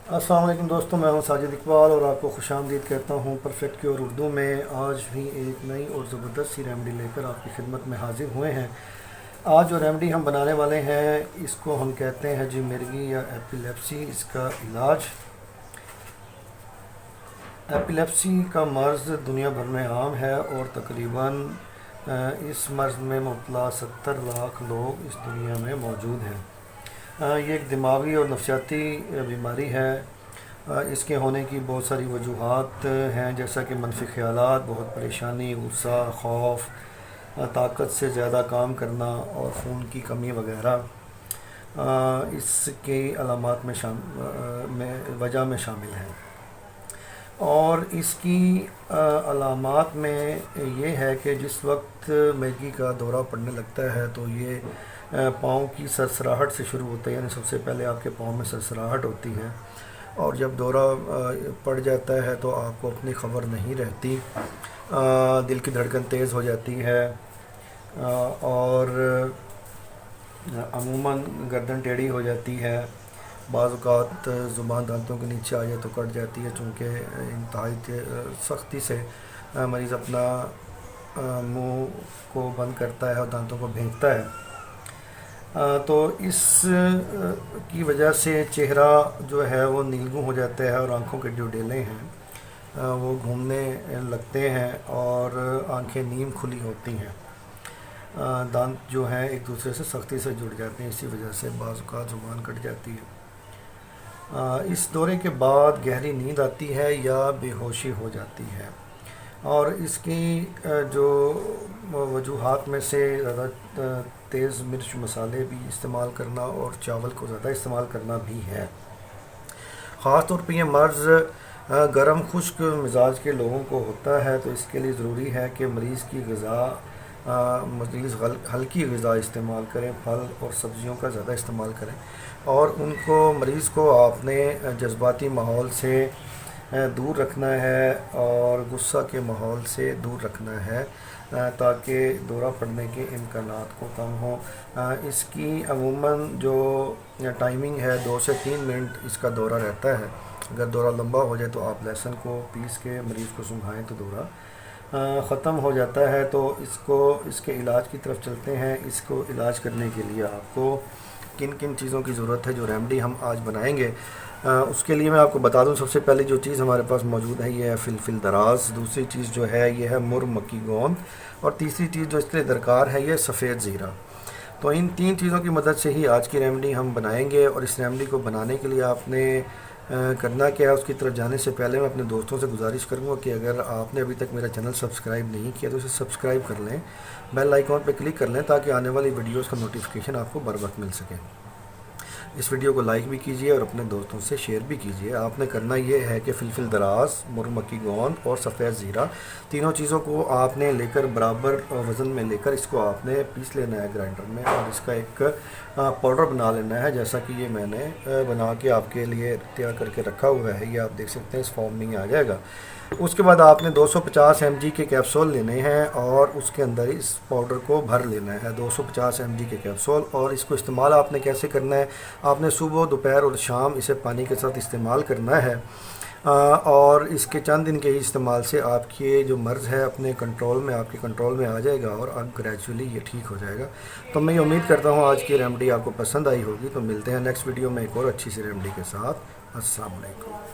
अस्सलाम वालेकुम दोस्तों, मैं हूं साजिद इकबाल और आपको खुश आमदीद कहता हूं परफेक्ट क्योर उर्दू में। आज भी एक नई और ज़बरदस्त सी रेमेडी लेकर आपकी खिदमत में हाजिर हुए हैं। आज जो रेमेडी हम बनाने वाले हैं इसको हम कहते हैं जी मिर्गी या एपिलेप्सी। इसका इलाज, एपिलेप्सी का मर्ज़ दुनिया भर में आम है और तकरीबन इस मर्ज़ में मुब्तला 70 लाख लोग इस दुनिया में मौजूद हैं। ये एक दिमागी और नफसियाती बीमारी है। इसके होने की बहुत सारी वजूहात हैं, जैसा कि मनफी ख़यालात, बहुत परेशानी, गुस्सा, खौफ, ताकत से ज़्यादा काम करना और खून की कमी वगैरह इसकी अलामात में वजह में शामिल हैं। और इसकी अलामात में ये है कि जिस वक्त मिर्गी का दौरा पड़ने लगता है तो ये पाँव की सरसराहट से शुरू होता है, यानी सबसे पहले आपके पाँव में सरसराहट होती है और जब दौरा पड़ जाता है तो आपको अपनी खबर नहीं रहती। दिल की धड़कन तेज़ हो जाती है और अमूमन गर्दन टेढ़ी हो जाती है। बाज़ औक़ात ज़ुबान दांतों के नीचे आ जाए तो कट जाती है, चूँकि इंतहाई सख्ती से मरीज़ अपना मुंह को बंद करता है और दांतों को भींचता है। तो इस की वजह से चेहरा जो है वो नीलगू हो जाता है और आँखों के जो डेले हैं वो घूमने लगते हैं और आंखें नीम खुली होती हैं। दांत जो हैं एक दूसरे से सख्ती से जुड़ जाते हैं, इसी वजह से बाज़ औक़ात ज़ुबान कट जाती है। इस दौरे के बाद गहरी नींद आती है या बेहोशी हो जाती है। और इसकी जो वजूहात में से ज़्यादा तेज़ मिर्च मसाले भी इस्तेमाल करना और चावल को ज़्यादा इस्तेमाल करना भी है। ख़ास तौर पे ये मर्ज़ गर्म खुश्क मिजाज के लोगों को होता है, तो इसके लिए ज़रूरी है कि मरीज़ हल्की ग़िज़ा इस्तेमाल करें, फल और सब्ज़ियों का ज़्यादा इस्तेमाल करें और मरीज़ को आपने जज्बाती माहौल से दूर रखना है और गुस्सा के माहौल से दूर रखना है ताकि दौरा पड़ने के इम्कानात को कम हो। इसकी अमूमन जो टाइमिंग है 2 से 3 मिनट इसका दौरा रहता है। अगर दौरा लंबा हो जाए तो आप लहसुन को पीस के मरीज़ को सुंघाएं तो दौरा ख़त्म हो जाता है। तो इसके इलाज की तरफ चलते हैं। इसको इलाज करने के लिए आपको किन किन चीज़ों की ज़रूरत है, जो रेमेडी हम आज बनाएंगे उसके लिए मैं आपको बता दूं। सबसे पहले जो चीज़ हमारे पास मौजूद है ये है फिलफिल दराज, दूसरी चीज़ जो है ये है मुर मक्की गोंद और तीसरी चीज़ जो इसके लिए दरकार है ये सफ़ेद ज़ीरा। तो इन 3 चीज़ों की मदद से ही आज की रेमेडी हम बनाएंगे। और इस रेमेडी को बनाने के लिए आपने करना क्या है, उसकी तरफ जाने से पहले मैं अपने दोस्तों से गुजारिश करूँगा कि अगर आपने अभी तक मेरा चैनल सब्सक्राइब नहीं किया तो इसे सब्सक्राइब कर लें, बेल आइकॉन पर क्लिक कर लें ताकि आने वाली वीडियोज़ का नोटिफिकेशन आपको बर वक्त मिल सके। इस वीडियो को लाइक भी कीजिए और अपने दोस्तों से शेयर भी कीजिए। आपने करना ये है कि फिलफिल दराज, मुर मक्की गोंद और सफ़ेद ज़ीरा, तीनों चीज़ों को आपने लेकर बराबर वज़न में लेकर इसको आपने पीस लेना है ग्राइंडर में और इसका एक पाउडर बना लेना है, जैसा कि ये मैंने बना के आपके लिए तैयार करके रखा हुआ है। ये आप देख सकते हैं इस फॉर्म में ही आ जाएगा। उसके बाद आपने 250 mg के कैप्सूल लेने हैं और उसके अंदर इस पाउडर को भर लेना है, 250 mg के कैप्सूल। और इसको इस्तेमाल आपने कैसे करना है, आपने सुबह, दोपहर और शाम इसे पानी के साथ इस्तेमाल करना है। और इसके चंद दिन के ही इस्तेमाल से आपके जो मर्ज़ है अपने आपके कंट्रोल में आ जाएगा और अब ग्रेजुअली ये ठीक हो जाएगा। तो मैं ये उम्मीद करता हूँ आज की रेमेडी आपको पसंद आई होगी। तो मिलते हैं नेक्स्ट वीडियो में एक और अच्छी सी रेमेडी के साथ। अस्सलाम वालेकुम।